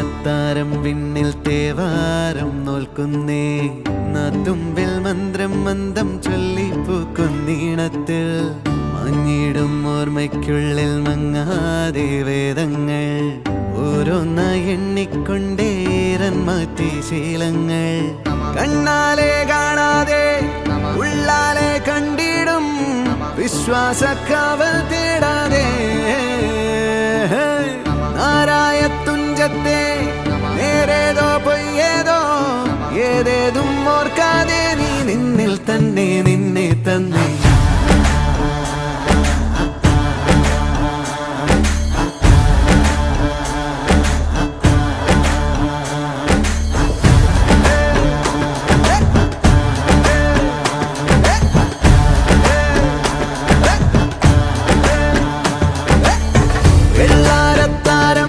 അത്താരം വിണ്ണിൽ തേവാരം നോൽക്കുന്നേ നാത്തുമ്പിൽ മന്ത്രം മന്ദം ചൊല്ലിപ്പൂക്കുന്നീണത്തിൽ മഞ്ഞിടും ഓർമ്മയ്ക്കുള്ളിൽ മങ്ങാതെ വേദങ്ങൾ ഓരോന്നായി എണ്ണിക്കൊണ്ടേരൻ മാറ്റി ശീലങ്ങൾ കണ്ണാലെ കാണാതെ ഉള്ളാലെ കണ്ടിടും വിശ്വാസക്കാവൽ തേടാതെ നാരായ തുഞ്ചത്തെ നേരേതോ പൊയ്യേതോ ഏതേതും ഓർക്കാതെ നീ നിന്നിൽ തന്നെ നിന്നെ തന്നെ